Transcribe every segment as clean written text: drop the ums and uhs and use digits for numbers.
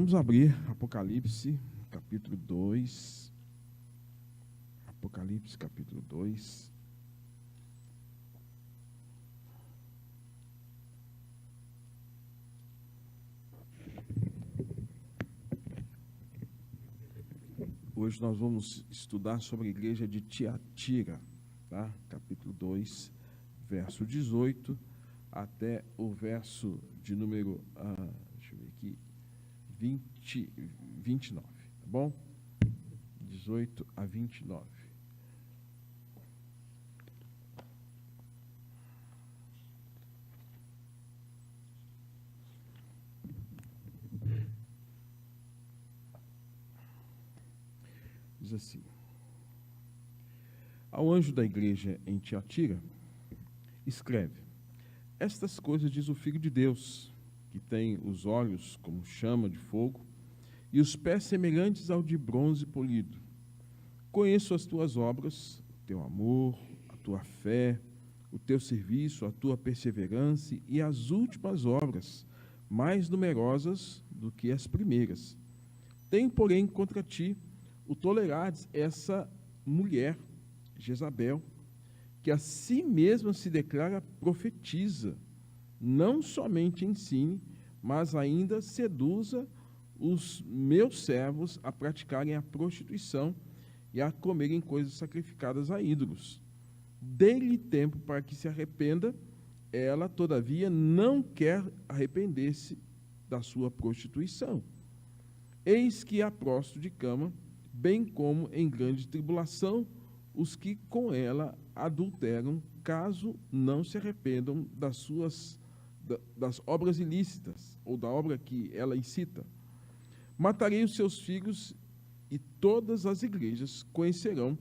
Vamos abrir Apocalipse, capítulo 2. Apocalipse, capítulo 2. Hoje nós vamos estudar sobre a igreja de Tiatira, tá? Capítulo 2, verso 18, até o verso de número, deixa eu ver aqui, 29, tá bom? 18 a 29. Diz assim: ao anjo da igreja em Tiatira, escreve: estas coisas diz o Filho de Deus, que tem os olhos como chama de fogo e os pés semelhantes ao de bronze polido. Conheço as tuas obras, o teu amor, a tua fé, o teu serviço, a tua perseverança e as últimas obras, mais numerosas do que as primeiras. Tenho, porém, contra ti o tolerares essa mulher, Jezabel, que a si mesma se declara profetiza, não somente ensine, mas ainda seduza os meus servos a praticarem a prostituição e a comerem coisas sacrificadas a ídolos. Dê-lhe tempo para que se arrependa, ela, todavia, não quer arrepender-se da sua prostituição. Eis que há prostro de cama, bem como em grande tribulação, os que com ela adulteram, caso não se arrependam das obras ilícitas, ou da obra que ela incita. Matarei os seus filhos, e todas as igrejas conhecerão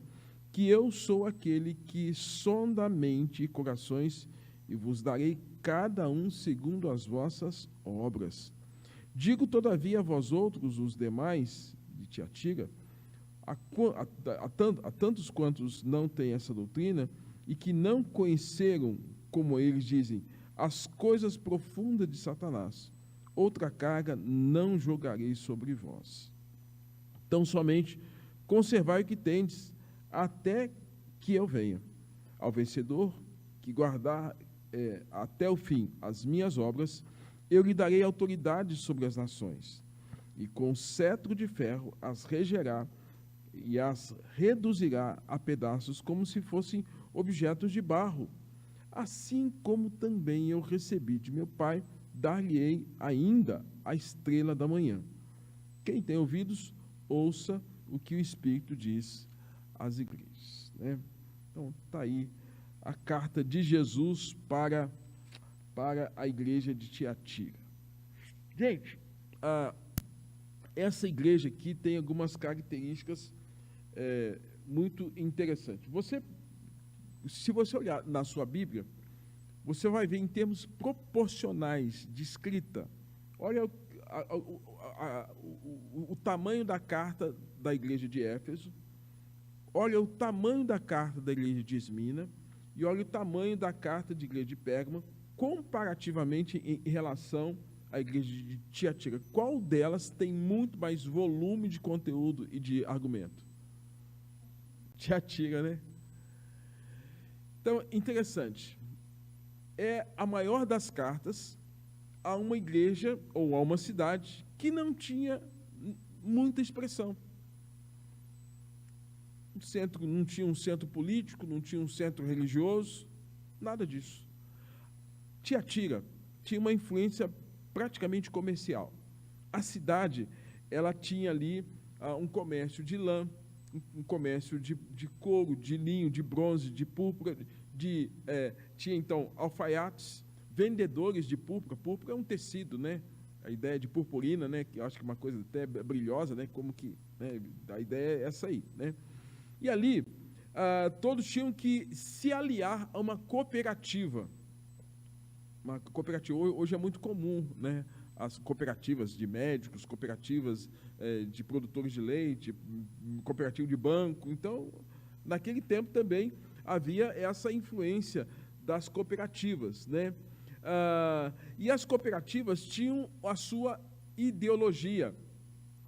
que eu sou aquele que sonda a mente e corações, e vos darei cada um segundo as vossas obras. Digo, todavia, a vós outros, os demais de Tiatira, a tantos quantos não têm essa doutrina e que não conheceram, como eles dizem, as coisas profundas de Satanás, outra carga não jogarei sobre vós. Tão somente conservai o que tendes, até que eu venha. Ao vencedor, que guardar até o fim as minhas obras, eu lhe darei autoridade sobre as nações, e com cetro de ferro as regerá, e as reduzirá a pedaços como se fossem objetos de barro. Assim como também eu recebi de meu Pai, dar-lhe-ei ainda a estrela da manhã. Quem tem ouvidos, ouça o que o Espírito diz às igrejas. Né? Então, está aí a carta de Jesus para a igreja de Tiatira. Gente, essa igreja aqui tem algumas características muito interessantes. Se você olhar na sua Bíblia, você vai ver em termos proporcionais de escrita. Olha o tamanho da carta da igreja de Éfeso, olha o tamanho da carta da igreja de Esmina, e olha o tamanho da carta da igreja de Pérgamo, comparativamente em relação à igreja de Tiatira. Qual delas tem muito mais volume de conteúdo e de argumento? Tiatira, né? Então, interessante. É a maior das cartas a uma igreja ou a uma cidade que não tinha muita expressão. Não tinha um centro político, não tinha um centro religioso, nada disso. Tiatira tinha uma influência praticamente comercial. A cidade, ela tinha ali um comércio de lã, um comércio de couro, de linho, de bronze, de púrpura, tinha então alfaiates, vendedores de púrpura. Púrpura é um tecido, né? A ideia de purpurina, né? Que eu acho que é uma coisa até brilhosa, né? Como que, né? A ideia é essa aí, né? E ali, todos tinham que se aliar a uma cooperativa. Uma cooperativa hoje é muito comum, né? As cooperativas de médicos, cooperativas de produtores de leite, cooperativa de banco. Então, naquele tempo também havia essa influência das cooperativas, né? E as cooperativas tinham a sua ideologia.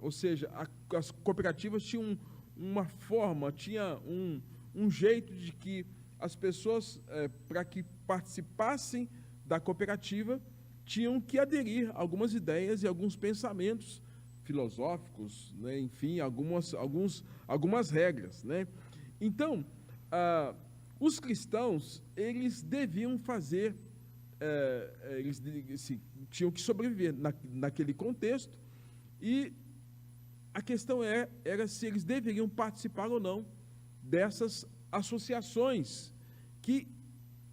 ou seja, as cooperativas tinham uma forma, tinha um jeito de que as pessoas, para que participassem da cooperativa, tinham que aderir a algumas ideias e alguns pensamentos filosóficos, né? Enfim, algumas regras, né? Então, os cristãos, eles deviam fazer, eles tinham que sobreviver naquele contexto, e a questão era se eles deveriam participar ou não dessas associações que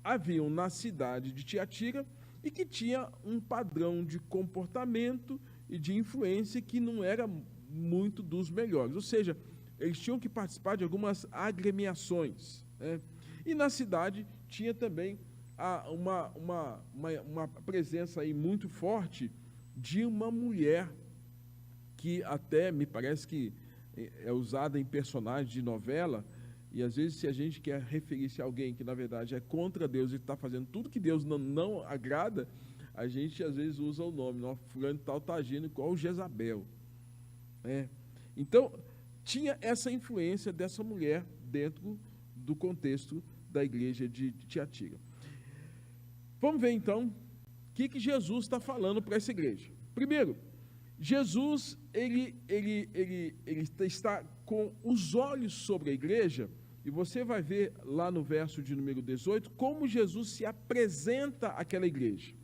haviam na cidade de Tiatira e que tinha um padrão de comportamento e de influência que não era muito dos melhores. Ou seja, eles tinham que participar de algumas agremiações, né? E na cidade tinha também uma presença aí muito forte de uma mulher que até me parece que é usada em personagem de novela, e às vezes se a gente quer referir-se a alguém que na verdade é contra Deus e está fazendo tudo que Deus não agrada, a gente às vezes usa o nome, fulano tal está agindo igual Jezabel. Então, tinha essa influência dessa mulher dentro do contexto da igreja de Tiatira. Vamos ver então o que Jesus está falando para essa igreja. Primeiro, Jesus ele está com os olhos sobre a igreja, e você vai ver lá no verso de número 18, como Jesus se apresenta àquela igreja.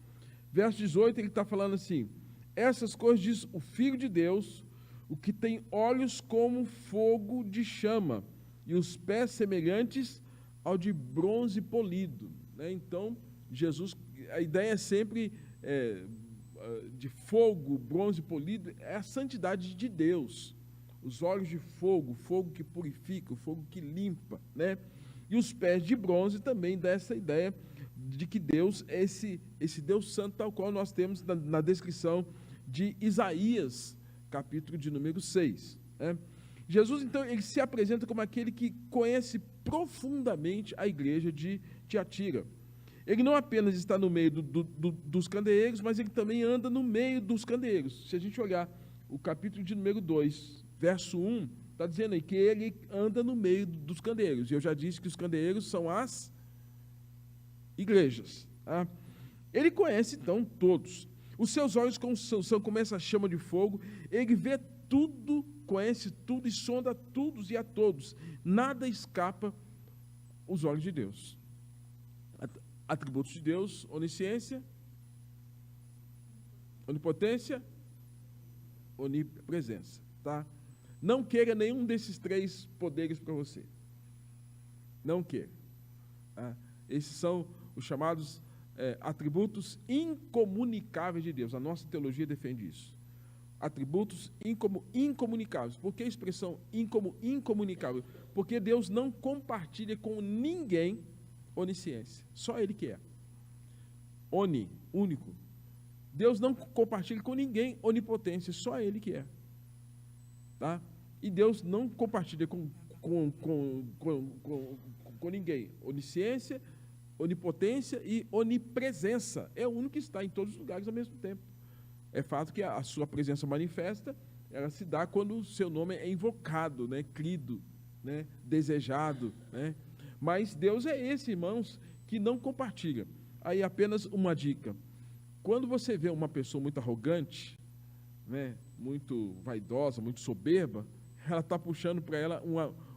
Verso 18, ele está falando assim: essas coisas diz o Filho de Deus, o que tem olhos como fogo de chama, e os pés semelhantes ao de bronze polido. Então, Jesus, a ideia é sempre de fogo, bronze polido, é a santidade de Deus. Os olhos de fogo, fogo que purifica, o fogo que limpa, né? E os pés de bronze também dá essa ideia de que Deus é esse Deus santo, tal qual nós temos na descrição de Isaías, capítulo de número 6. Né? Jesus, então, ele se apresenta como aquele que conhece profundamente a igreja de Tiatira. Ele não apenas está no meio dos candeeiros, mas ele também anda no meio dos candeeiros. Se a gente olhar o capítulo de número 2, verso 1, está dizendo aí que ele anda no meio dos candeeiros. E eu já disse que os candeeiros são as igrejas. Tá? Ele conhece, então, todos. Os seus olhos são como essa chama de fogo. Ele vê tudo, conhece tudo e sonda todos e a todos. Nada escapa aos olhos de Deus. Atributos de Deus: onisciência, onipotência, onipresença. Tá? Não queira nenhum desses três poderes para você. Não queira. Tá? Esses são os chamados atributos incomunicáveis de Deus. A nossa teologia defende isso. Atributos incomunicáveis. Por que a expressão incomunicável? Porque Deus não compartilha com ninguém onisciência. Só Ele que é. Único. Deus não compartilha com ninguém onipotência. Só Ele que é. Tá? E Deus não compartilha com ninguém onisciência, onipotência e onipresença. É o único que está em todos os lugares ao mesmo tempo. É fato que a sua presença manifesta, ela se dá quando o seu nome é invocado, né, crido, né, desejado, né? Mas Deus é esse, irmãos, que não compartilha. Aí apenas uma dica: quando você vê uma pessoa muito arrogante, né, muito vaidosa, muito soberba, ela está puxando para ela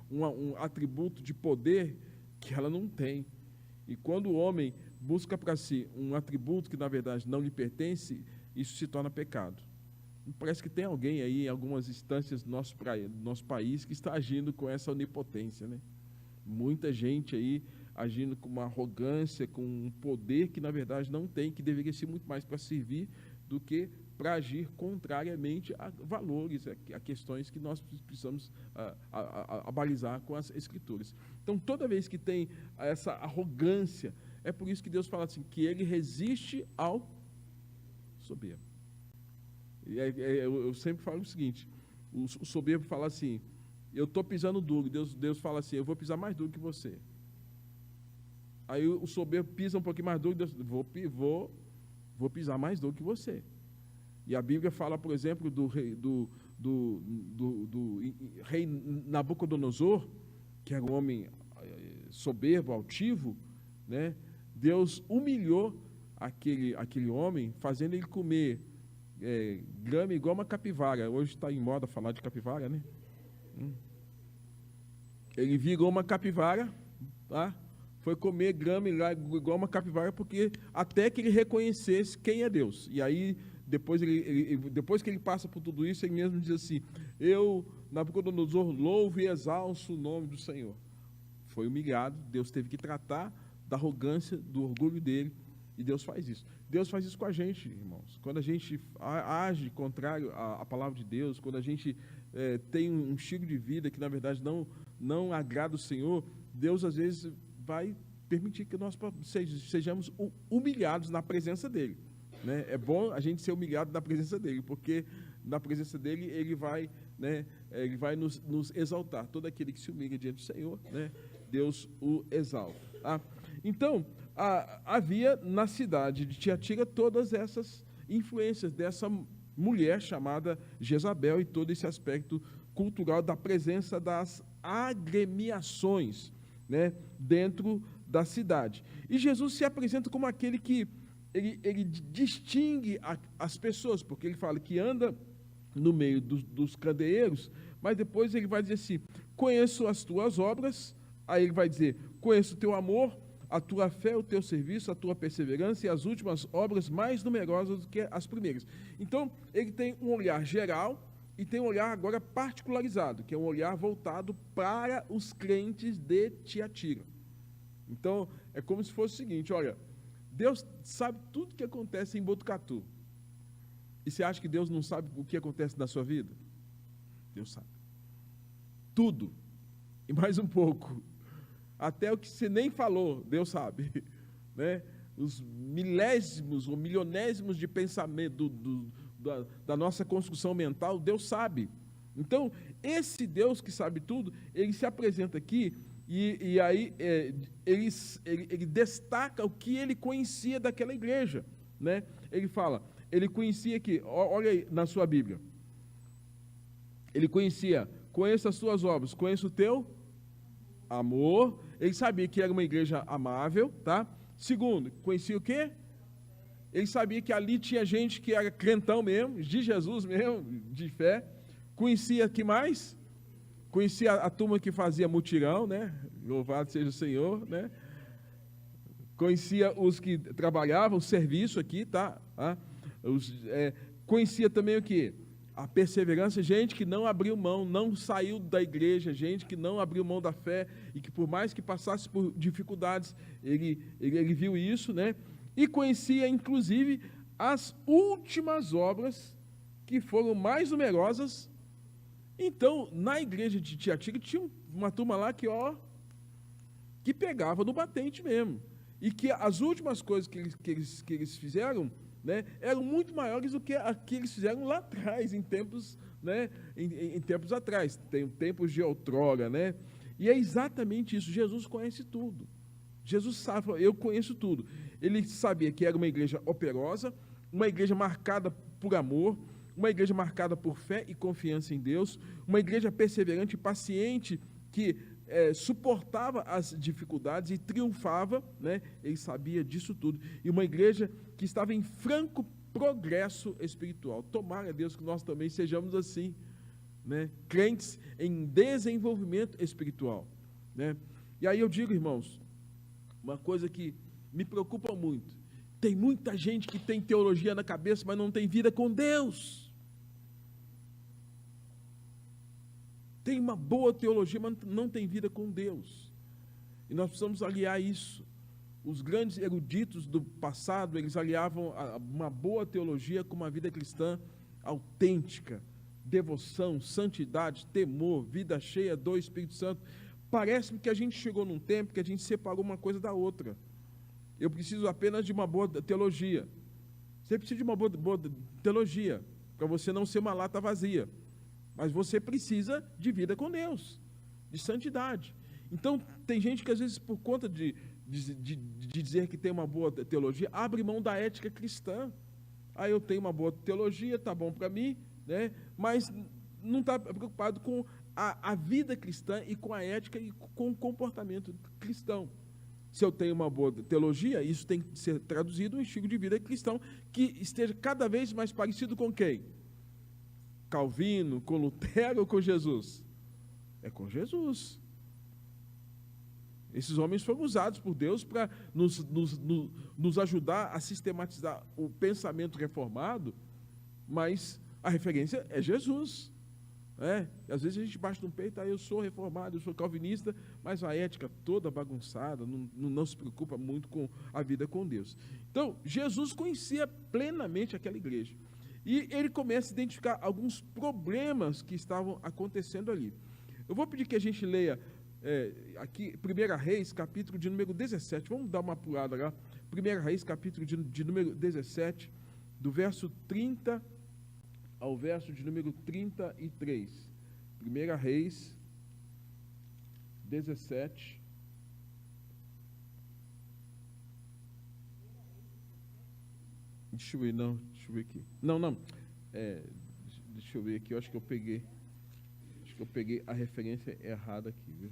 um atributo de poder que ela não tem. E quando o homem busca para si um atributo que na verdade não lhe pertence, isso se torna pecado. Parece que tem alguém aí em algumas instâncias do nosso país que está agindo com essa onipotência, né? Muita gente aí agindo com uma arrogância, com um poder que na verdade não tem, que deveria ser muito mais para servir do que para agir contrariamente a valores, a questões que nós precisamos abalizar com as Escrituras. Então, toda vez que tem essa arrogância, é por isso que Deus fala assim, que Ele resiste ao soberbo. Eu sempre falo o seguinte: o soberbo fala assim, eu estou pisando duro, Deus fala assim, eu vou pisar mais duro que você. Aí o soberbo pisa um pouquinho mais duro, Deus, vou pisar mais duro que você. E a Bíblia fala, por exemplo, do do rei Nabucodonosor, que era um homem soberbo, altivo, né? Deus humilhou aquele homem, fazendo ele comer grama igual uma capivara. Hoje está em moda falar de capivara, né? Ele virou uma capivara, tá? Foi comer grama igual uma capivara, porque até que ele reconhecesse quem é Deus. E aí, depois que ele passa por tudo isso, ele mesmo diz assim: eu, Nabucodonosor, louvo e exalço o nome do Senhor. Foi humilhado, Deus teve que tratar da arrogância, do orgulho dele, e Deus faz isso. Deus faz isso com a gente, irmãos. Quando a gente age contrário à palavra de Deus, quando a gente tem um estilo de vida que, na verdade, não agrada o Senhor, Deus, às vezes, vai permitir que nós sejamos humilhados na presença dEle. Né? É bom a gente ser humilhado na presença dEle, porque na presença dEle, Ele vai, né, Ele vai nos exaltar. Todo aquele que se humilha diante do Senhor, né, Deus o exalta. Tá? Então, havia na cidade de Tiatira todas essas influências dessa mulher chamada Jezabel e todo esse aspecto cultural da presença das agremiações, né, dentro da cidade. E Jesus se apresenta como aquele que ele distingue as pessoas, porque ele fala que anda no meio dos candeeiros, mas depois ele vai dizer assim: conheço as tuas obras. Aí ele vai dizer: conheço o teu amor, a tua fé, o teu serviço, a tua perseverança e as últimas obras mais numerosas do que as primeiras. Então, ele tem um olhar geral e tem um olhar agora particularizado, que é um olhar voltado para os crentes de Tiatira. Então, é como se fosse o seguinte: olha, Deus sabe tudo o que acontece em Botucatu. E você acha que Deus não sabe o que acontece na sua vida? Deus sabe. Tudo. E mais um pouco. Até o que você nem falou, Deus sabe, né? Os milésimos ou milionésimos de pensamento da nossa construção mental, Deus sabe. Então, esse Deus que sabe tudo, ele se apresenta aqui e aí ele destaca o que ele conhecia daquela igreja, né? Ele fala, ele conhecia que, olha aí na sua Bíblia, ele conhecia: conheço as suas obras, conheço o teu amor. Ele sabia que era uma igreja amável, tá? Segundo, conhecia o quê? Ele sabia que ali tinha gente que era crentão mesmo, de Jesus mesmo, de fé. Conhecia que mais? Conhecia a turma que fazia mutirão, né? Louvado seja o Senhor, né? Conhecia os que trabalhavam, o serviço aqui, tá? Conhecia também o quê? A perseverança, gente que não abriu mão, não saiu da igreja, gente que não abriu mão da fé e que por mais que passasse por dificuldades, ele viu isso, né? E conhecia, inclusive, as últimas obras que foram mais numerosas. Então, na igreja de Tiatira, tinha uma turma lá que pegava no batente mesmo. E que as últimas coisas que eles fizeram, né, eram muito maiores do que eles fizeram lá atrás, em tempos, né, em tempos atrás, tempos de outrora, né? E é exatamente isso. Jesus conhece tudo. Jesus sabe, eu conheço tudo. Ele sabia que era uma igreja operosa, uma igreja marcada por amor, uma igreja marcada por fé e confiança em Deus, uma igreja perseverante e paciente que suportava as dificuldades e triunfava, né? Ele sabia disso tudo. E uma igreja que estava em franco progresso espiritual. Tomara, Deus, que nós também sejamos assim, né? Crentes em desenvolvimento espiritual, né? E aí eu digo, irmãos, uma coisa que me preocupa muito: tem muita gente que tem teologia na cabeça, mas não tem vida com Deus. Tem uma boa teologia, mas não tem vida com Deus. E nós precisamos aliar isso. Os grandes eruditos do passado, eles aliavam uma boa teologia com uma vida cristã autêntica, devoção, santidade, temor, vida cheia do Espírito Santo. Parece-me que a gente chegou num tempo que a gente separou uma coisa da outra. Eu preciso apenas de uma boa teologia. Você precisa de uma boa teologia, para você não ser uma lata vazia. Mas você precisa de vida com Deus, de santidade. Então, tem gente que às vezes, por conta de dizer que tem uma boa teologia, abre mão da ética cristã. Eu tenho uma boa teologia, tá bom para mim, né? Mas não está preocupado com a vida cristã e com a ética e com o comportamento cristão. Se eu tenho uma boa teologia, isso tem que ser traduzido em um estilo de vida cristão que esteja cada vez mais parecido com quem? Calvino, com Lutero ou com Jesus? É com Jesus. Esses homens foram usados por Deus para nos ajudar a sistematizar o pensamento reformado, mas a referência é Jesus. Às vezes a gente bate no peito, eu sou reformado, eu sou calvinista, mas a ética toda bagunçada, não se preocupa muito com a vida com Deus. Então, Jesus conhecia plenamente aquela igreja. E ele começa a identificar alguns problemas que estavam acontecendo ali. Eu vou pedir que a gente leia aqui, 1 Reis, capítulo de número 17. Vamos dar uma pulada lá. 1 Reis, capítulo de número 17, do verso 30 ao verso de número 33. 1 Reis 17. Deixa eu ver aqui. Não. Deixa eu ver aqui, eu acho que eu peguei a referência errada aqui, viu?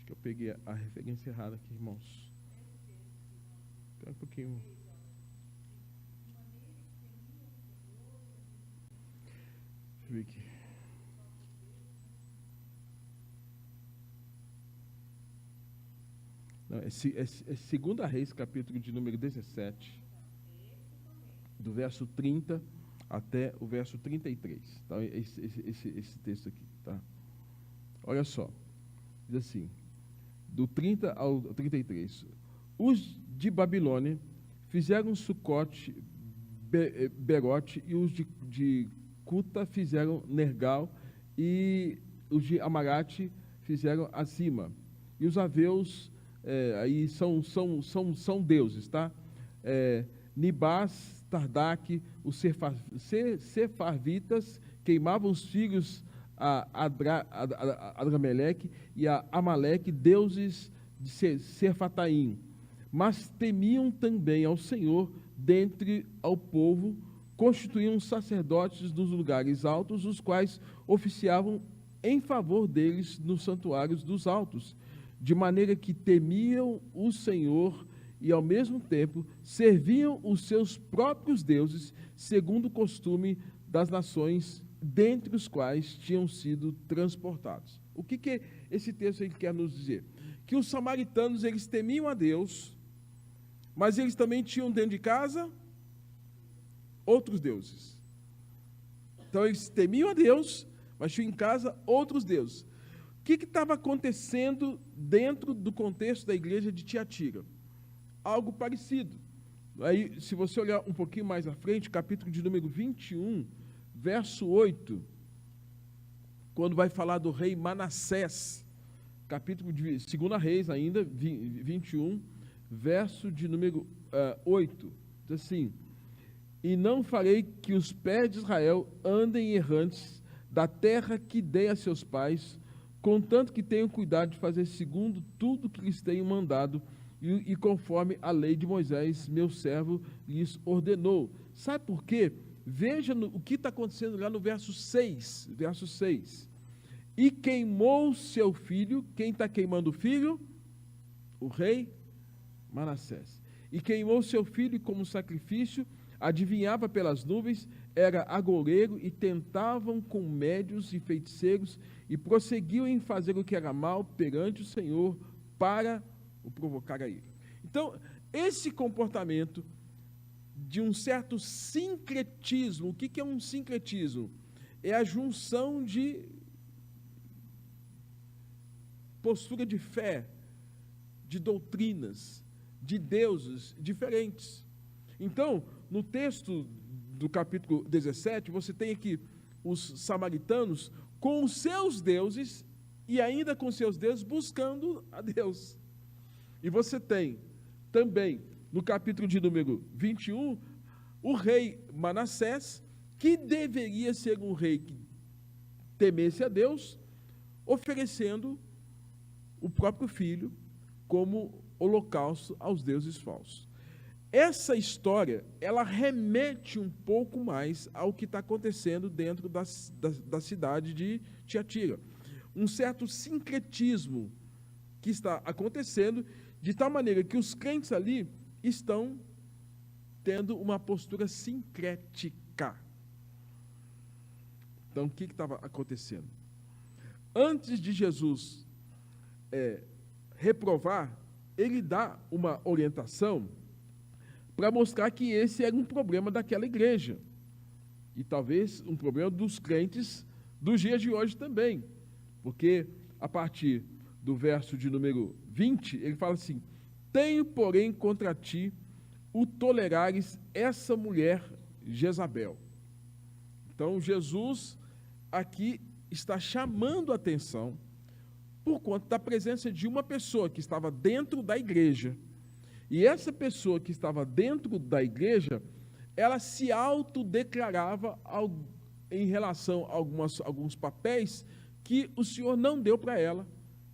Eu peguei a referência errada aqui, irmãos. Espera um pouquinho. Deixa eu ver aqui. Não, é 2 Reis, capítulo de número 17, do verso 30 até o verso 33. Então, esse texto aqui, tá? Olha só. Diz assim, do 30 ao 33. Os de Babilônia fizeram Sucote, Berote, e os de Cuta fizeram Nergal, e os de Amarate fizeram Azima. E os aveus, aí são deuses, tá? Nibás, Tardaque, os Sefarvitas queimavam os filhos a Adrameleque e a Amaleque, deuses de Serfataim, mas temiam também ao Senhor dentre ao povo, constituíam sacerdotes dos lugares altos, os quais oficiavam em favor deles nos santuários dos altos, de maneira que temiam o Senhor e, ao mesmo tempo, serviam os seus próprios deuses, segundo o costume das nações dentre os quais tinham sido transportados. O que esse texto aí quer nos dizer? Que os samaritanos, eles temiam a Deus, mas eles também tinham dentro de casa outros deuses. Então, eles temiam a Deus, mas tinham em casa outros deuses. O que estava acontecendo dentro do contexto da igreja de Tiatira? Algo parecido. Aí, se você olhar um pouquinho mais à frente, capítulo de número 21, verso 8, quando vai falar do rei Manassés, capítulo de 2 Reis ainda, 21, verso de número 8, diz assim: e não farei que os pés de Israel andem errantes da terra que dei a seus pais, contanto que tenham cuidado de fazer segundo tudo que lhes tenho mandado, e conforme a lei de Moisés, meu servo, lhes ordenou. Sabe por quê? Veja o que está acontecendo lá no verso 6. Verso 6. E queimou seu filho. Quem está queimando o filho? O rei Manassés. E queimou seu filho como sacrifício, adivinhava pelas nuvens, era agoureiro, e tentavam com médios e feiticeiros, e prosseguiam em fazer o que era mal perante o Senhor, para o provocar a ira. Então, esse comportamento de um certo sincretismo. O que é um sincretismo? É a junção de postura de fé, de doutrinas, de deuses diferentes. Então, no texto do capítulo 17, você tem aqui os samaritanos com os seus deuses e ainda com seus deuses buscando a Deus. E você tem também no capítulo de número 21, o rei Manassés, que deveria ser um rei que temesse a Deus, oferecendo o próprio filho como holocausto aos deuses falsos. Essa história, ela remete um pouco mais ao que está acontecendo dentro da cidade de Tiatira. Um certo sincretismo que está acontecendo, de tal maneira que os crentes ali estão tendo uma postura sincrética. Então, o que estava acontecendo? Antes de Jesus reprovar, ele dá uma orientação para mostrar que esse era um problema daquela igreja. E talvez um problema dos crentes dos dias de hoje também. Porque, a partir do verso de número 20, ele fala assim: tenho, porém, contra ti o tolerares essa mulher Jezabel. Então, Jesus aqui está chamando a atenção por conta da presença de uma pessoa que estava dentro da igreja. E essa pessoa que estava dentro da igreja, ela se autodeclarava em relação a alguns papéis que o Senhor não deu para ela,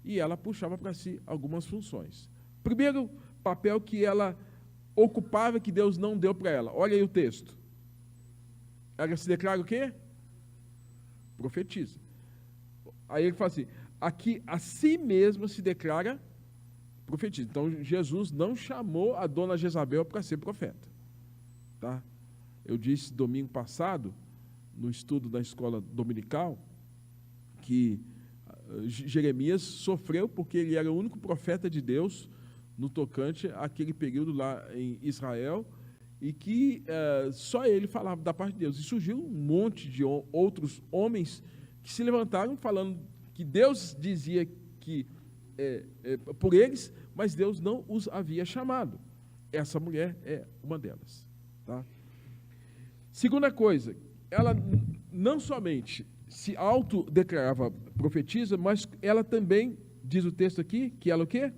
e ela puxava para si algumas funções. Primeiro papel que ela ocupava, que Deus não deu para ela. Olha aí o texto. Ela se declara o quê? Profetiza. Aí ele fala assim, aqui a si mesma se declara profetiza. Então, Jesus não chamou a dona Jezabel para ser profeta. Tá? Eu disse domingo passado, no estudo da escola dominical, que Jeremias sofreu porque ele era o único profeta de Deus no tocante àquele período lá em Israel, e que só ele falava da parte de Deus. E surgiu um monte de outros homens que se levantaram falando que Deus dizia que por eles, mas Deus não os havia chamado. Essa mulher é uma delas. Tá? Segunda coisa, ela não somente se autodeclarava profetisa, mas ela também, diz o texto aqui, que ela o quê?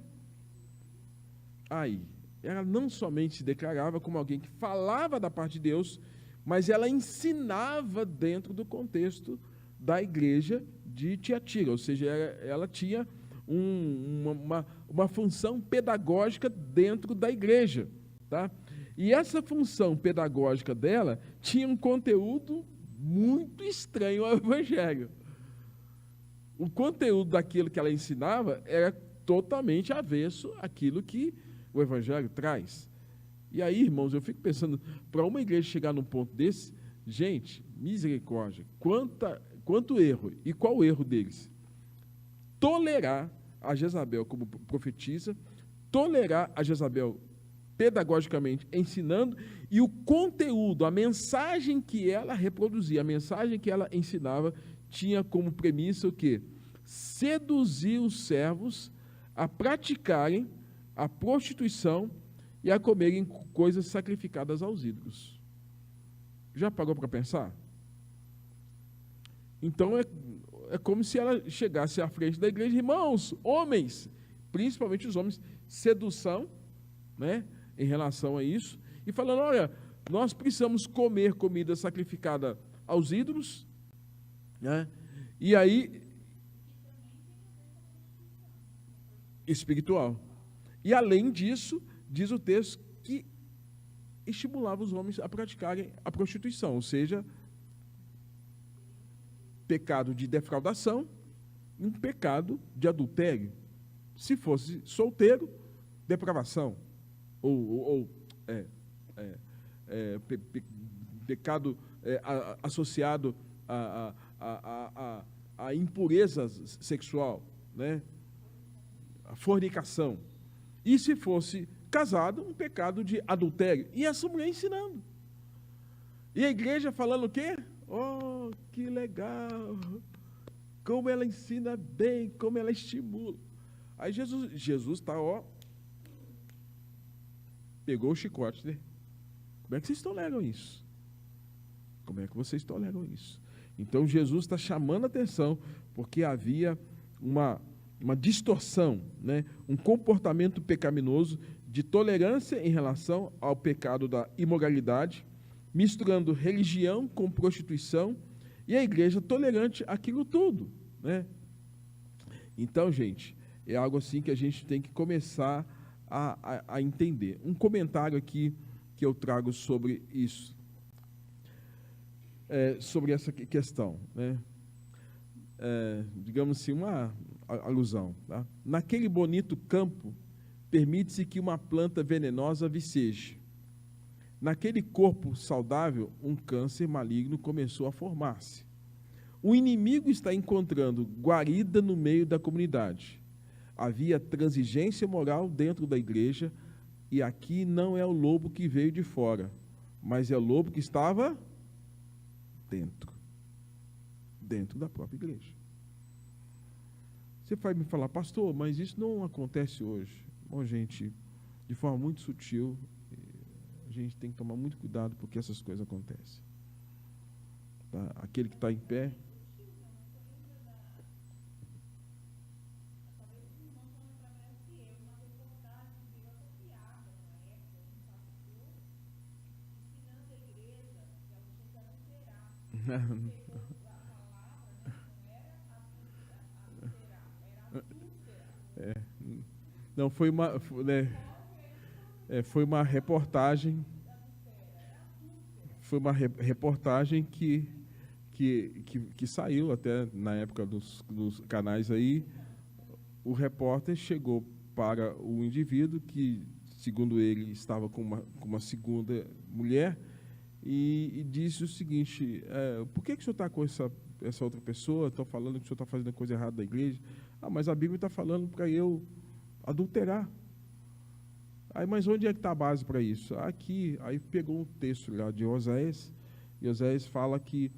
Aí, ela não somente se declarava como alguém que falava da parte de Deus, mas ela ensinava dentro do contexto da igreja de Tiatira, ou seja, ela tinha uma função pedagógica dentro da igreja, tá? E essa função pedagógica dela tinha um conteúdo muito estranho ao evangelho. O conteúdo daquilo que ela ensinava era totalmente avesso àquilo que o evangelho traz. E aí, irmãos, eu fico pensando, para uma igreja chegar num ponto desse, gente, misericórdia, quanto erro, e qual o erro deles? Tolerar a Jezabel como profetisa, tolerar a Jezabel pedagogicamente ensinando, e o conteúdo, a mensagem que ela reproduzia, a mensagem que ela ensinava, tinha como premissa o quê? Seduzir os servos a praticarem a prostituição e a comerem coisas sacrificadas aos ídolos. Já parou para pensar? Então é como se ela chegasse à frente da igreja, irmãos, homens, principalmente os homens, sedução, né, em relação a isso, e falando, olha, nós precisamos comer comida sacrificada aos ídolos, né, e aí, espiritual. E além disso, diz o texto que estimulava os homens a praticarem a prostituição, ou seja, pecado de defraudação e um pecado de adultério. Se fosse solteiro, depravação, pecado associado a impureza sexual, né? A fornicação. E se fosse casado, um pecado de adultério. E essa mulher ensinando. E a igreja falando o quê? Oh, que legal! Como ela ensina bem, como ela estimula. Aí Jesus está, pegou o chicote, né? Como é que vocês toleram isso? Como é que vocês toleram isso? Então Jesus está chamando a atenção, porque havia uma distorção, né? Um comportamento pecaminoso de tolerância em relação ao pecado da imoralidade, misturando religião com prostituição, e a igreja tolerante àquilo tudo, né? Então, gente, é algo assim que a gente tem que começar a entender. Um comentário aqui que eu trago sobre isso, sobre essa questão, né? Digamos assim, uma alusão. Tá? Naquele bonito campo, permite-se que uma planta venenosa viceje. Naquele corpo saudável, um câncer maligno começou a formar-se. O inimigo está encontrando guarida no meio da comunidade. Havia transigência moral dentro da igreja, e aqui não é o lobo que veio de fora, mas é o lobo que estava dentro da própria igreja. Você vai me falar, pastor, mas isso não acontece hoje. Bom, gente, de forma muito sutil, a gente tem que tomar muito cuidado porque essas coisas acontecem. Tá? Aquele que está em pé... Não, foi uma reportagem. Foi uma reportagem que saiu até na época dos canais aí. O repórter chegou para o indivíduo que, segundo ele, estava com uma segunda mulher e disse o seguinte: por que o senhor está com essa outra pessoa? Estou falando que o senhor está fazendo coisa errada da igreja. Mas a Bíblia está falando para eu adulterar. Mas onde é que está a base para isso? Aqui, aí pegou um texto lá de Oséias, e Oséias fala que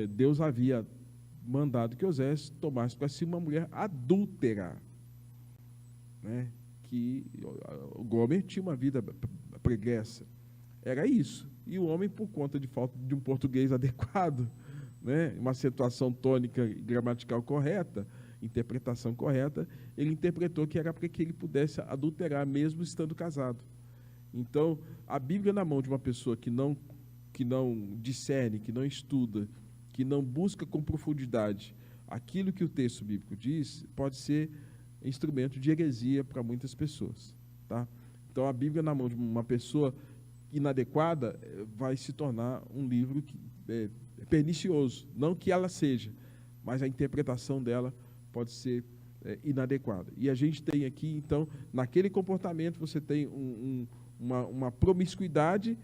Deus havia mandado que Oséias tomasse para si uma mulher adúltera, né? Que o Gomer tinha uma vida preguiça. Era isso. E o homem, por conta de falta de um português adequado, né? Uma acentuação tônica e gramatical correta, interpretação correta, ele interpretou que era para que ele pudesse adulterar mesmo estando casado. Então, a Bíblia na mão de uma pessoa que não discerne, que não estuda, que não busca com profundidade aquilo que o texto bíblico diz, pode ser instrumento de heresia para muitas pessoas. Tá? Então, a Bíblia na mão de uma pessoa inadequada vai se tornar um livro que é pernicioso. Não que ela seja, mas a interpretação dela pode ser inadequada. E a gente tem aqui, então, naquele comportamento, você tem uma promiscuidade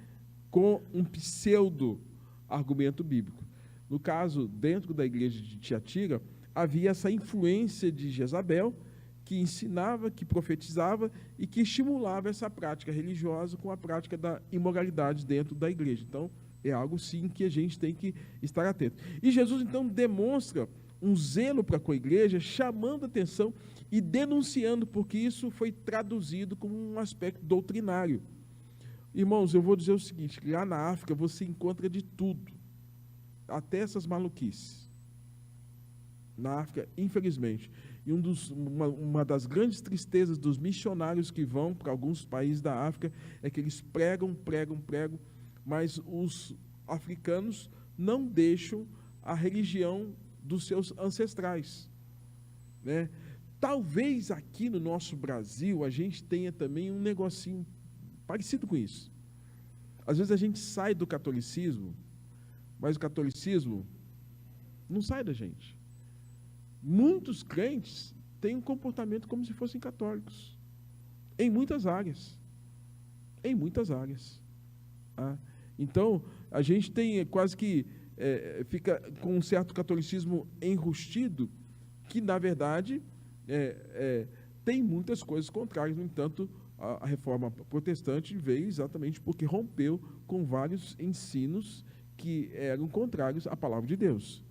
com um pseudo-argumento bíblico. No caso, dentro da igreja de Tiatira, havia essa influência de Jezabel, que ensinava, que profetizava e que estimulava essa prática religiosa com a prática da imoralidade dentro da igreja. Então, é algo, sim, que a gente tem que estar atento. E Jesus, então, demonstra um zelo para com a igreja, chamando a atenção e denunciando, porque isso foi traduzido como um aspecto doutrinário. Irmãos, eu vou dizer o seguinte, lá na África você encontra de tudo, até essas maluquices. Na África, infelizmente. E uma das grandes tristezas dos missionários que vão para alguns países da África é que eles pregam, mas os africanos não deixam a religião dos seus ancestrais, né? Talvez aqui no nosso Brasil a gente tenha também um negocinho parecido com isso. Às vezes a gente sai do catolicismo, mas o catolicismo não sai da gente. Muitos crentes têm um comportamento como se fossem católicos, em muitas áreas. Tá? Então, a gente tem quase que fica com um certo catolicismo enrustido, que, na verdade, tem muitas coisas contrárias. No entanto, a reforma protestante veio exatamente porque rompeu com vários ensinos que eram contrários à palavra de Deus.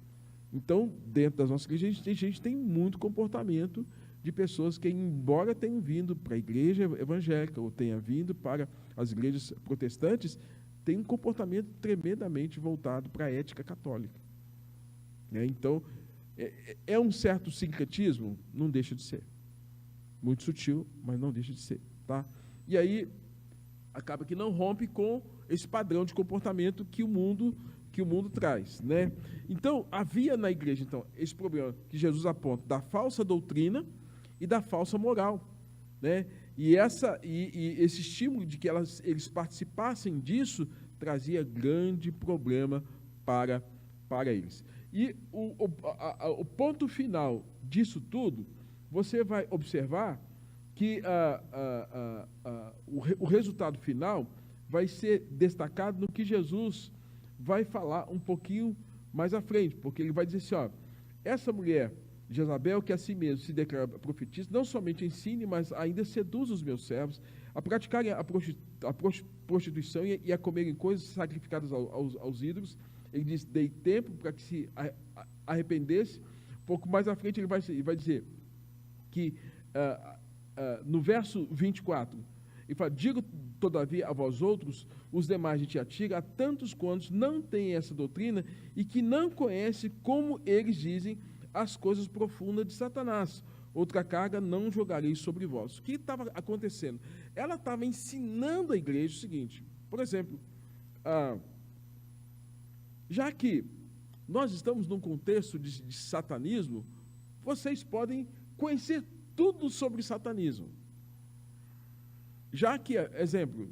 Então, dentro das nossas igrejas, a gente tem muito comportamento de pessoas que, embora tenham vindo para a igreja evangélica ou tenham vindo para as igrejas protestantes, tem um comportamento tremendamente voltado para a ética católica. Então, é um certo sincretismo? Não deixa de ser. Muito sutil, mas não deixa de ser. Tá? E aí, acaba que não rompe com esse padrão de comportamento que o mundo que o mundo traz, né? Então, havia na igreja, então, esse problema que Jesus aponta da falsa doutrina e da falsa moral, né? E esse estímulo de que eles participassem disso trazia grande problema para eles. E o ponto final disso tudo, você vai observar que o resultado final vai ser destacado no que Jesus vai falar um pouquinho mais à frente, porque ele vai dizer assim, ó, essa mulher, Jezabel, que a si mesmo se declara profetisa, não somente ensine, mas ainda seduz os meus servos a praticarem a prostituição e a comerem coisas sacrificadas aos ídolos. Ele diz, dei tempo para que se arrependesse. Um pouco mais à frente ele vai dizer que, no verso 24, ele fala, digo todavia a vós outros, os demais de Tiatira, a tantos quantos não têm essa doutrina e que não conhecem, como eles dizem, as coisas profundas de Satanás. Outra carga não jogarei sobre vós. O que estava acontecendo? Ela estava ensinando a igreja o seguinte, por exemplo, já que nós estamos num contexto de satanismo, vocês podem conhecer tudo sobre satanismo. Já que, exemplo,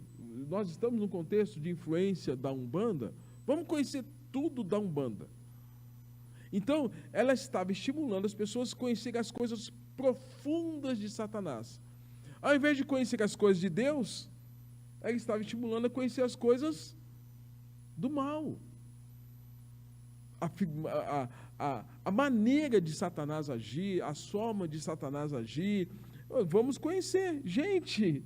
nós estamos num contexto de influência da Umbanda, vamos conhecer tudo da Umbanda. Então, ela estava estimulando as pessoas a conhecerem as coisas profundas de Satanás. Ao invés de conhecer as coisas de Deus, ela estava estimulando a conhecer as coisas do mal. A maneira de Satanás agir, a forma de Satanás agir, vamos conhecer. Gente,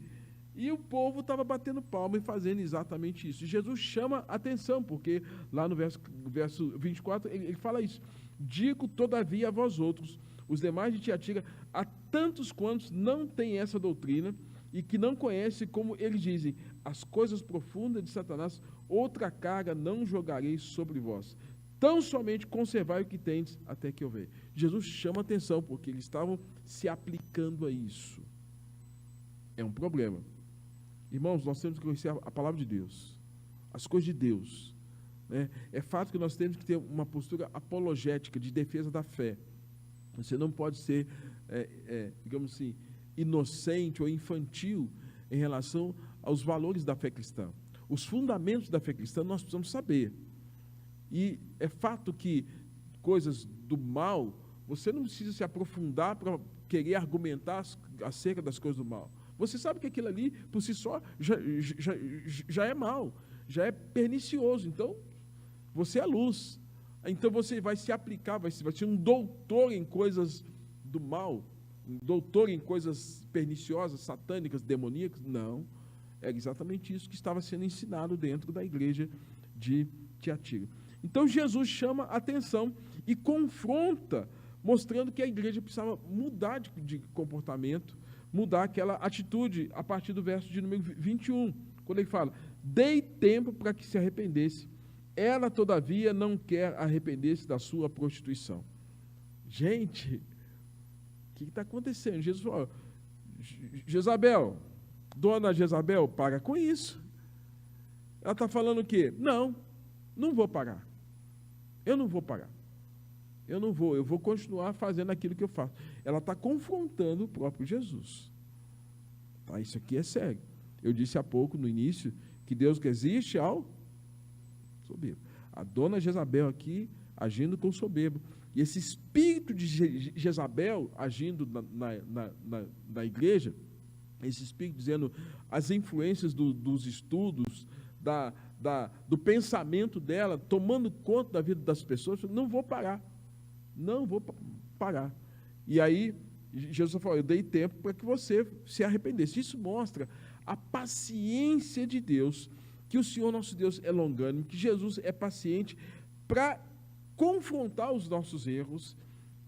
e o povo estava batendo palma e fazendo exatamente isso. E Jesus chama a atenção, porque lá no verso 24, ele fala isso. Digo, todavia, a vós outros, os demais de Tiatira, a tantos quantos não têm essa doutrina e que não conhecem, como eles dizem, as coisas profundas de Satanás, outra carga não jogarei sobre vós. Tão somente conservai o que tendes até que eu venha. Jesus chama a atenção, porque eles estavam se aplicando a isso. É um problema. Irmãos, nós temos que conhecer a palavra de Deus, as coisas de Deus. Né? É fato que nós temos que ter uma postura apologética, de defesa da fé. Você não pode ser, digamos assim, inocente ou infantil em relação aos valores da fé cristã. Os fundamentos da fé cristã nós precisamos saber. E é fato que coisas do mal, você não precisa se aprofundar para querer argumentar acerca das coisas do mal. Você sabe que aquilo ali, por si só, já é mal, já é pernicioso. Então, você é luz. Então, você vai se aplicar, vai ser um doutor em coisas do mal, um doutor em coisas perniciosas, satânicas, demoníacas. Não, é exatamente isso que estava sendo ensinado dentro da igreja de Tiatira. Então, Jesus chama a atenção e confronta, mostrando que a igreja precisava mudar de comportamento, mudar aquela atitude, a partir do verso de número 21, quando ele fala, dei tempo para que se arrependesse, ela, todavia, não quer arrepender-se da sua prostituição. Gente, o que está acontecendo? Jesus falou, Jezabel, dona Jezabel, para com isso. Ela está falando o quê? Não vou parar. Eu não vou parar. Eu vou continuar fazendo aquilo que eu faço. Ela está confrontando o próprio Jesus. Tá, isso aqui é sério. Eu disse há pouco, no início, que Deus resiste ao soberbo. A dona Jezabel aqui, agindo com soberbo. E esse espírito de Jezabel, agindo na igreja, esse espírito dizendo as influências dos estudos, do pensamento dela, tomando conta da vida das pessoas, não vou parar. E aí, Jesus falou, eu dei tempo para que você se arrependesse. Isso mostra a paciência de Deus, que o Senhor nosso Deus é longânimo, que Jesus é paciente para confrontar os nossos erros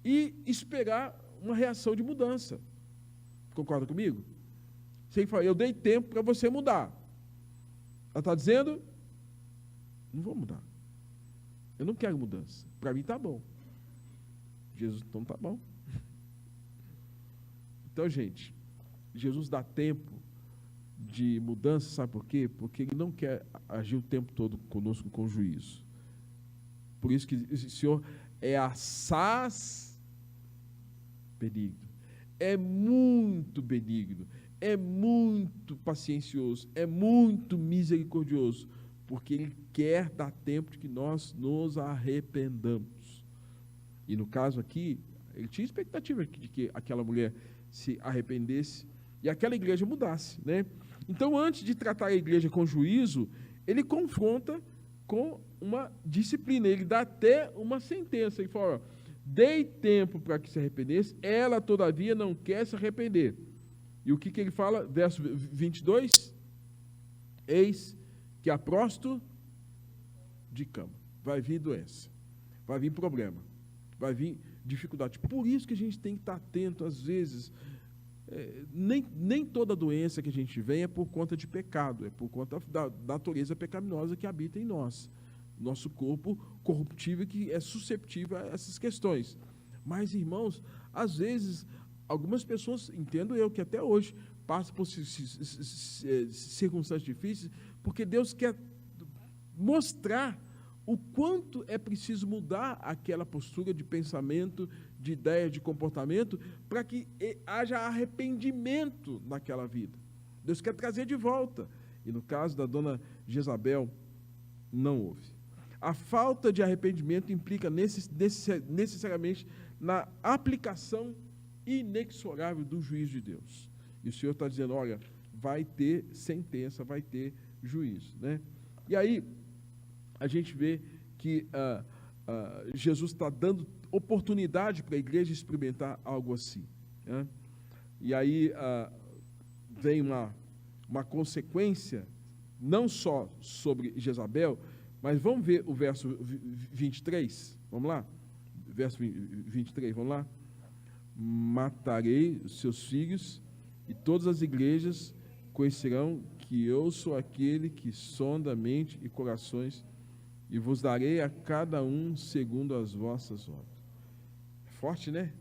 e esperar uma reação de mudança. Concorda comigo? Você fala, eu dei tempo para você mudar. Ela está dizendo, não vou mudar. Eu não quero mudança. Para mim está bom. Jesus, então está bom. Então, gente, Jesus dá tempo de mudança, sabe por quê? Porque Ele não quer agir o tempo todo conosco com juízo. Por isso que o Senhor é assaz benigno, é muito benigno, é muito paciencioso, é muito misericordioso, porque Ele quer dar tempo de que nós nos arrependamos. E no caso aqui, Ele tinha expectativa de que aquela mulher se arrependesse e aquela igreja mudasse, né? Então, antes de tratar a igreja com juízo, Ele confronta com uma disciplina, Ele dá até uma sentença, Ele fala, dei tempo para que se arrependesse, ela todavia não quer se arrepender. E o que Ele fala? Verso 22, eis que a próstito de cama, vai vir doença, vai vir problema, vai vir dificuldade. Por isso que a gente tem que estar atento, às vezes, nem toda doença que a gente vem é por conta de pecado, é por conta da natureza pecaminosa que habita em nós, nosso corpo corruptível que é susceptível a essas questões. Mas, irmãos, às vezes, algumas pessoas, entendo eu, que até hoje passam por circunstâncias difíceis, porque Deus quer mostrar o quanto é preciso mudar aquela postura de pensamento, de ideia, de comportamento, para que haja arrependimento naquela vida. Deus quer trazer de volta. E no caso da dona Jezabel, não houve. A falta de arrependimento implica necessariamente na aplicação inexorável do juízo de Deus. E o Senhor está dizendo, olha, vai ter sentença, vai ter juízo, né? E aí, a gente vê que Jesus está dando oportunidade para a igreja experimentar algo assim, né? E aí vem uma consequência, não só sobre Jezabel, mas vamos ver o verso 23, vamos lá? Verso 23, vamos lá? Matarei os seus filhos e todas as igrejas conhecerão que eu sou aquele que sonda a mente e corações e vos darei a cada um segundo as vossas obras. É forte, né?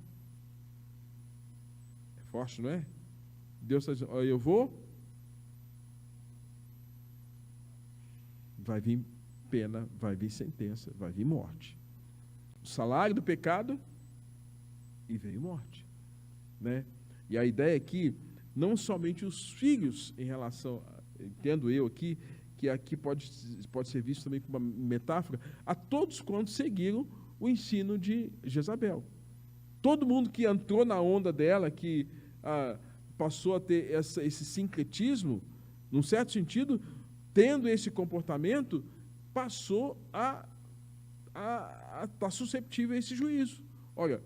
É forte, não é? Deus está dizendo, olha, eu vou, vai vir pena, vai vir sentença, vai vir morte. O salário do pecado, e veio morte, né? E a ideia aqui, não somente os filhos em relação, entendo eu aqui, que aqui pode ser visto também como uma metáfora, a todos quantos seguiram o ensino de Jezabel. Todo mundo que entrou na onda dela, que passou a ter esse sincretismo, num certo sentido, tendo esse comportamento, passou a estar susceptível a esse juízo. Olha,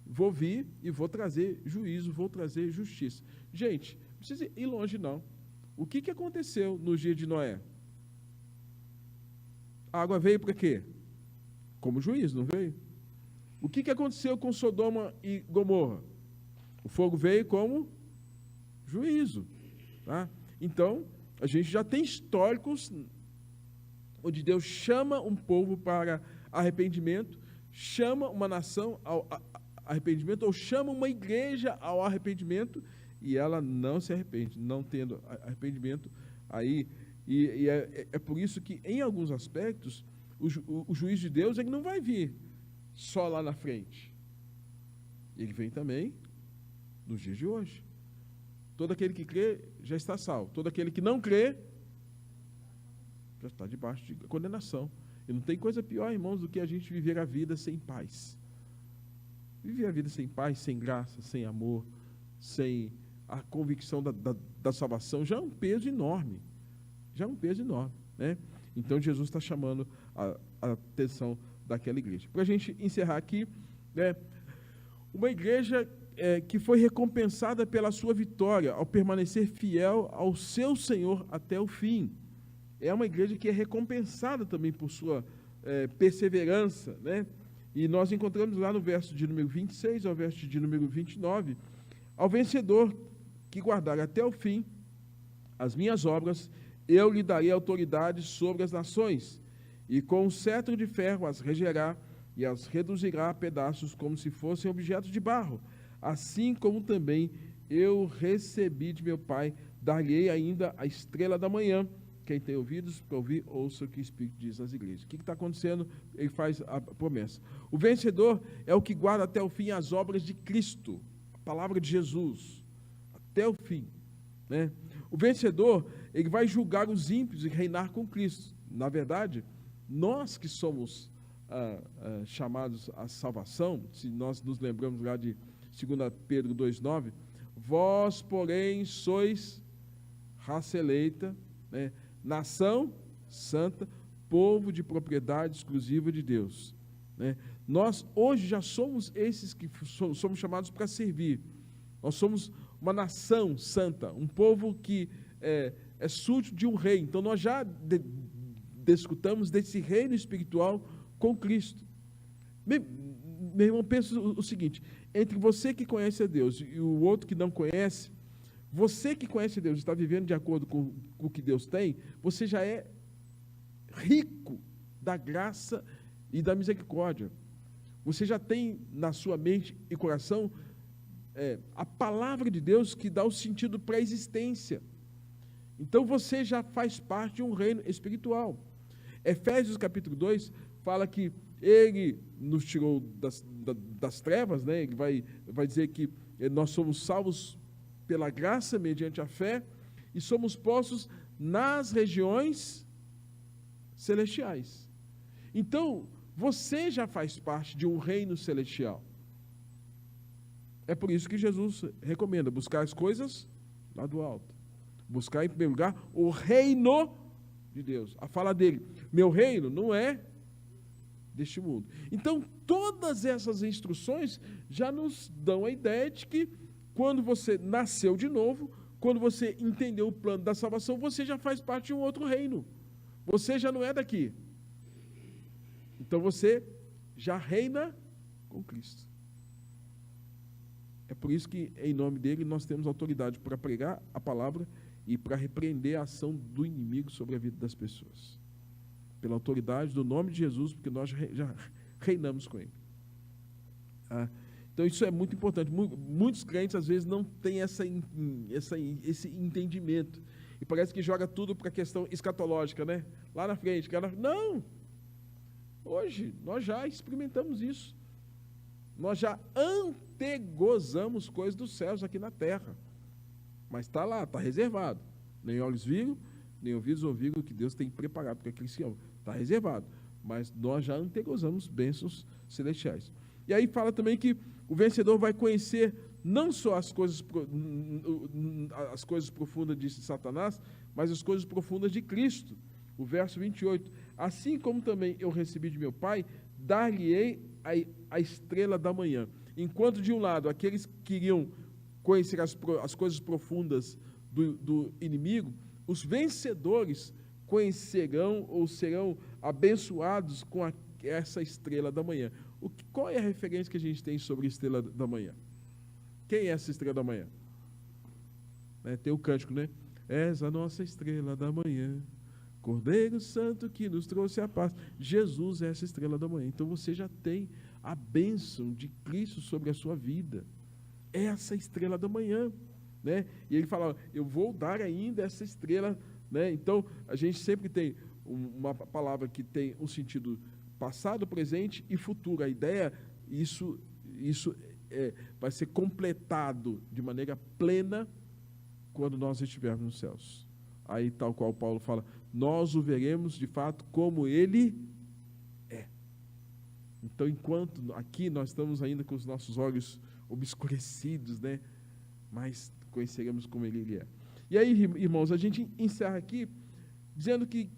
vou vir e vou trazer juízo, vou trazer justiça. Gente, não precisa ir longe, não. O que aconteceu no dia de Noé? A água veio para quê? Como juízo, não veio? O que aconteceu com Sodoma e Gomorra? O fogo veio como juízo. Tá? Então, a gente já tem históricos onde Deus chama um povo para arrependimento, chama uma nação ao arrependimento, ou chama uma igreja ao arrependimento, e ela não se arrepende, não tendo arrependimento. Aí, é por isso que, em alguns aspectos, o juízo de Deus ele não vai vir só lá na frente. Ele vem também nos dias de hoje. Todo aquele que crê já está salvo. Todo aquele que não crê já está debaixo de condenação. E não tem coisa pior, irmãos, do que a gente viver a vida sem paz. Viver a vida sem paz, sem graça, sem amor, sem a convicção da salvação, já é um peso enorme. Já é um peso enorme, né? Então, Jesus está chamando a atenção daquela igreja. Para a gente encerrar aqui, né, uma igreja que foi recompensada pela sua vitória, ao permanecer fiel ao seu Senhor até o fim. É uma igreja que é recompensada também por sua perseverança, né? E nós encontramos lá no verso de número 26 ao verso de número 29, ao vencedor que guardar até o fim as minhas obras, eu lhe darei autoridade sobre as nações, e com um cetro de ferro as regerá e as reduzirá a pedaços como se fossem objetos de barro, assim como também eu recebi de meu Pai, dar-lhe-ei ainda a estrela da manhã, quem tem ouvidos para ouvir, ouça o que o Espírito diz às igrejas. O que está acontecendo? Ele faz a promessa. O vencedor é o que guarda até o fim as obras de Cristo, a palavra de Jesus, até o fim, né? O vencedor, ele vai julgar os ímpios e reinar com Cristo. Na verdade, nós que somos chamados à salvação, se nós nos lembramos lá de 2 Pedro 2,9, vós, porém, sois raça eleita, né? Nação santa, povo de propriedade exclusiva de Deus, né? Nós hoje já somos esses que somos chamados para servir. Nós somos uma nação santa, um povo que é súdito de um rei. Então nós já desfrutamos desse reino espiritual com Cristo. Meu irmão, pensa o seguinte: entre você que conhece a Deus e o outro que não conhece, você que conhece Deus e está vivendo de acordo com o que Deus tem, você já é rico da graça e da misericórdia. Você já tem na sua mente e coração a palavra de Deus que dá o sentido para a existência. Então você já faz parte de um reino espiritual. Efésios capítulo 2 fala que Ele nos tirou das trevas, né? Ele vai dizer que nós somos salvos pela graça, mediante a fé, e somos postos nas regiões celestiais. Então, você já faz parte de um reino celestial. É por isso que Jesus recomenda buscar as coisas lá do alto. Buscar, em primeiro lugar, o reino de Deus. A fala dele, meu reino não é deste mundo. Então, todas essas instruções já nos dão a ideia de que quando você nasceu de novo, quando você entendeu o plano da salvação, você já faz parte de um outro reino. Você já não é daqui. Então você já reina com Cristo. É por isso que, em nome dele, nós temos autoridade para pregar a palavra e para repreender a ação do inimigo sobre a vida das pessoas. Pela autoridade do nome de Jesus, porque nós já reinamos com ele. Então isso é muito importante. Muitos crentes às vezes não têm esse entendimento. E parece que joga tudo para a questão escatológica, né? Lá na frente. Não! Hoje nós já experimentamos isso. Nós já antegozamos coisas dos céus aqui na terra. Mas está lá, está reservado. Nem olhos viram, nem ouvidos ouviram o que Deus tem preparado para aqueles que amam. Está reservado. Mas nós já antegozamos bênçãos celestiais. E aí fala também que o vencedor vai conhecer não só as coisas profundas de Satanás, mas as coisas profundas de Cristo. O verso 28. Assim como também eu recebi de meu Pai, dar-lhe-ei a estrela da manhã. Enquanto de um lado aqueles que queriam conhecer as coisas profundas do inimigo, os vencedores conhecerão ou serão abençoados com essa estrela da manhã. Qual é a referência que a gente tem sobre a estrela da manhã? Quem é essa estrela da manhã? Tem o cântico, né? És a nossa estrela da manhã, Cordeiro Santo que nos trouxe a paz. Jesus é essa estrela da manhã. Então você já tem a bênção de Cristo sobre a sua vida. É essa estrela da manhã, né? E ele fala, eu vou dar ainda essa estrela, né? Então a gente sempre tem uma palavra que tem um sentido passado, presente e futuro. A ideia, isso vai ser completado de maneira plena quando nós estivermos nos céus. Aí, tal qual Paulo fala, nós o veremos de fato como ele é. Então, enquanto aqui nós estamos ainda com os nossos olhos obscurecidos, né? Mas conheceremos como ele é. E aí, irmãos, a gente encerra aqui dizendo que,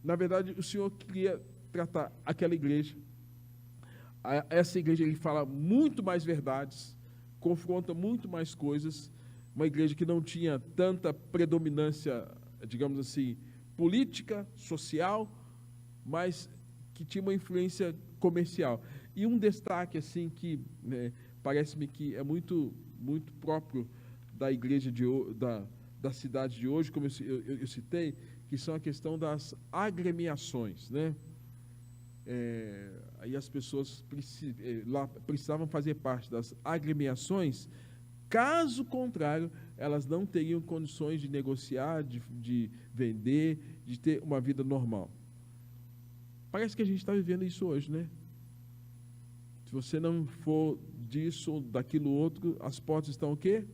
na verdade, o Senhor queria tratar aquela igreja. Essa igreja, ele fala muito mais verdades, confronta muito mais coisas. Uma igreja que não tinha tanta predominância, digamos assim, política, social, mas que tinha uma influência comercial. E um destaque, assim, que parece-me que é muito, muito próprio da igreja da cidade de hoje, como eu citei, que são a questão das agremiações, né? Aí as pessoas lá precisavam fazer parte das agremiações Caso contrário, elas não teriam condições de negociar, de vender, de ter uma vida normal. Parece que a gente está vivendo isso hoje, né? Se você não for disso ou daquilo outro, as portas estão o quê?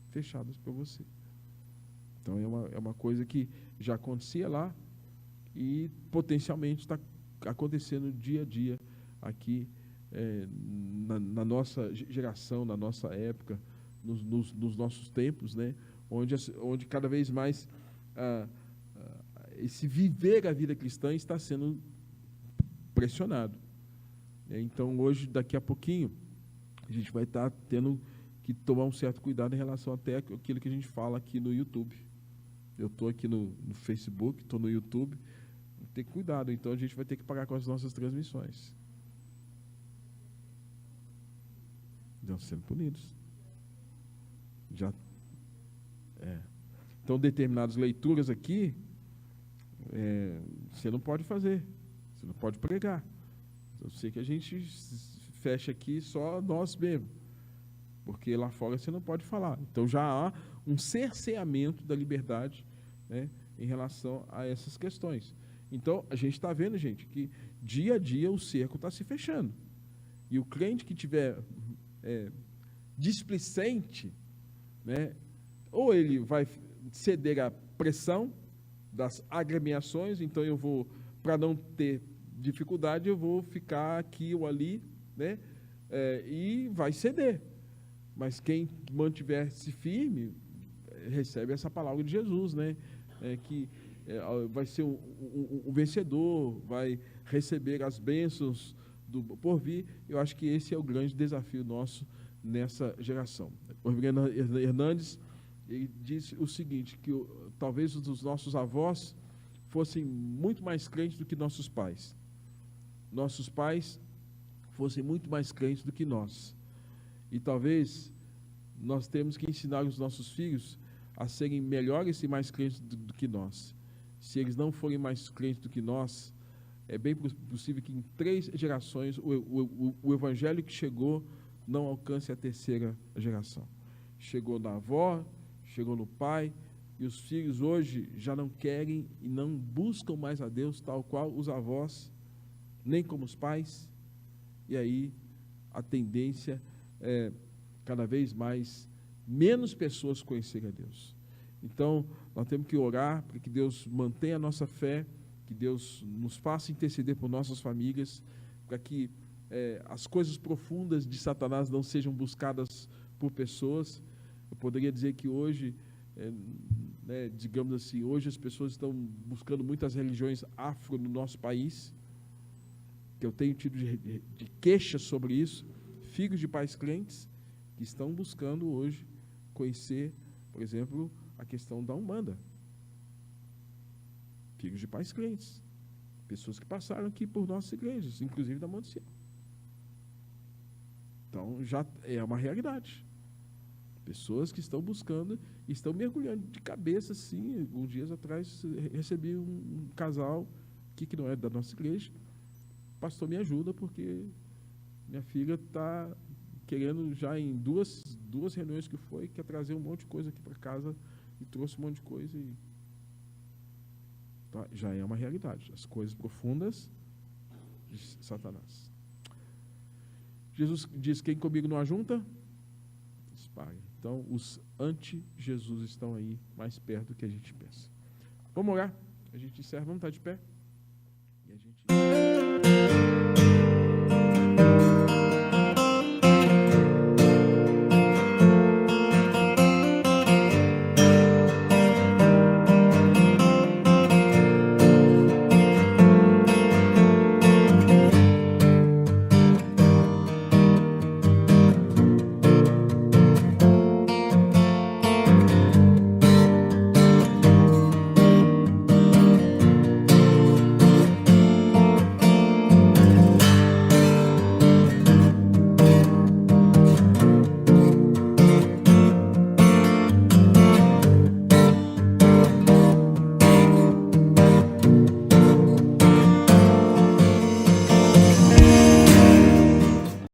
Fechadas para você. Então é uma coisa que já acontecia lá e potencialmente está acontecendo dia a dia aqui na nossa geração, na nossa época, nos nossos tempos, né? Onde cada vez mais esse viver a vida cristã está sendo pressionado. Então, hoje, daqui a pouquinho, a gente vai estar tendo que tomar um certo cuidado em relação até aquilo que a gente fala aqui no YouTube. Eu estou aqui no Facebook, estou no YouTube, vou ter que cuidado. Então, a gente vai ter que pagar com as nossas transmissões. Estão sendo punidos. Então, determinadas leituras aqui, você não pode fazer, você não pode pregar. Eu sei que a gente fecha aqui só nós mesmos, porque lá fora você não pode falar. Então já há um cerceamento da liberdade, né, em relação a essas questões. Então a gente está vendo, gente, que dia a dia o cerco está se fechando. E o crente que tiver displicente, né, ou ele vai ceder à pressão das agremiações, então eu vou, para não ter dificuldade, eu vou ficar aqui ou ali, né, e vai ceder. Mas quem mantiver-se firme, recebe essa palavra de Jesus, né, que vai ser um vencedor, vai receber as bênçãos do porvir. Eu acho que esse é o grande desafio nosso nessa geração. O reverendo Hernandes, ele disse o seguinte, que talvez os nossos avós fossem muito mais crentes do que nossos pais. Nossos pais fossem muito mais crentes do que nós. E talvez nós temos que ensinar os nossos filhos a serem melhores e mais crentes do que nós. Se eles não forem mais crentes do que nós, é bem possível que em 3 gerações o evangelho que chegou não alcance a 3ª geração. Chegou na avó, chegou no pai, e os filhos hoje já não querem e não buscam mais a Deus tal qual os avós, nem como os pais, e aí a tendência é cada vez mais menos pessoas conhecerem a Deus. Então, nós temos que orar para que Deus mantenha a nossa fé, que Deus nos faça interceder por nossas famílias, para que as coisas profundas de Satanás não sejam buscadas por pessoas. Eu poderia dizer que hoje, digamos assim, hoje as pessoas estão buscando muitas religiões afro no nosso país, que eu tenho tido de queixa sobre isso, filhos de pais crentes que estão buscando hoje conhecer, por exemplo, a questão da Umbanda. Filhos de pais crentes, pessoas que passaram aqui por nossas igrejas, inclusive da Monte Sião. Então, já é uma realidade. Pessoas que estão buscando, estão mergulhando de cabeça, assim. Alguns dias atrás, recebi um casal aqui, que não é da nossa igreja. Pastor, me ajuda, porque minha filha está querendo, já em duas reuniões que foi, quer trazer um monte de coisa aqui para casa, e trouxe um monte de coisa. Tá, já é uma realidade. As coisas profundas de Satanás. Jesus diz, quem comigo não ajunta, espalha. Então, os anti-Jesus estão aí mais perto do que a gente pensa. Vamos orar? A gente encerra, vamos estar de pé? E a gente...